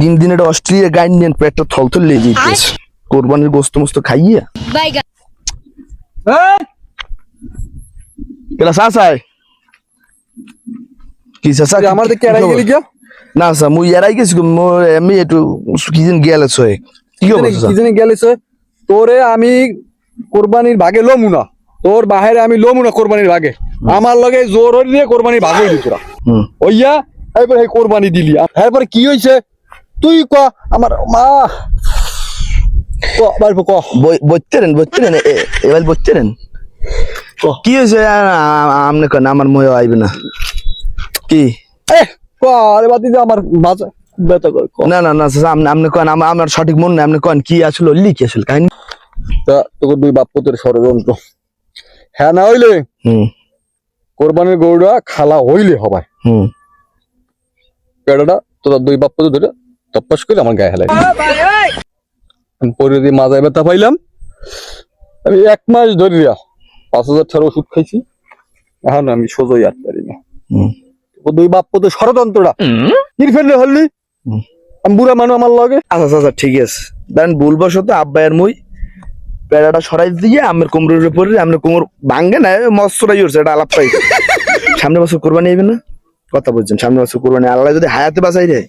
দিন দিন এটা অস্ট্রেলিয়া গাইড নিয়ে পেটটা থলথল লেগে যেতেছে কোরবানির গোস্ত মোস্ত খাইয়ে এলা সাসাই কি সাসা আমার দিকে এড়াই গেলি কি না স্যার মুই এরাই গেছি আমি একটু কি দিন গেলে ছয় কি কি জানি গেলিছে তোরে আমি কোরবানির ভাগে লমু না তোর বাহিরে আমি লমু না কোরবানির ভাগে আমার লগে জোর দিয়ে কোরবানির ভাগ হইলি তোরা ওইয়া এরপর এই কোরবানি দিলি এরপর কি হইছে তুই ক আমার মা ক বাইরে ক বইতেরেন এবার বইতেরেন কি হয়েছে আমনে কেন আমার ময় আইবে না কি এ ক আরে বাতি দে আমার বাজা বেতা কর না না না আমনে কেন আমার সঠিক মন না আমনে কেন কি আসলে লিখি আসলে কাহিনী তা তোকে দুই বাপ পুতের ষড়যন্ত্র হ্যাঁ না হইলে কোরবানির গরুটা খালা হইলে হবাই পেড়াটা তোরা দুই বাপ পুতে ধরে তপ্পাস করে আমার গায়ে হেলাই পরে দিয়ে মাজায় ব্যথা পাইলাম আমি 1 মাস ধরিয়া 5,000 টাকার ওষুধ খাইছি এখন আমি সোজই আর পারি না দুই বাপ পুতে ষড়যন্ত্রটা কির ফেললে হলি আমি বুড়া মানুষ আমার লগে আচ্ছা আচ্ছা ঠিক আছে দেন ভুলবশত আব্বাইয়ের মুই পেড়াটা সরাই দিয়ে আমার কোমরের উপরে আমার কোমর ভাঙ্গে না মস্তরাই উঠছে এটা আলাপ পাই সামনে বছর কোরবানি আইবে না কথা বলছেন সামনে বছর কোরবানি আল্লাহ যদি হায়াতে বাঁচাই রে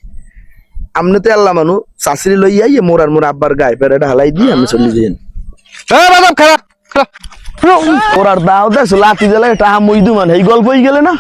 আমনে তো আল্লাহ মানু চাষিরি লই আইয়ে মোর আর মোর আব্বার গায়ে পেড়াটা হালাই দিয়ে আমি চলে যাই খারাপ ওর আর দাও দেশ লাঠি জ্বালায় টাহা মুই দু মানে এই গল্পই গেলে না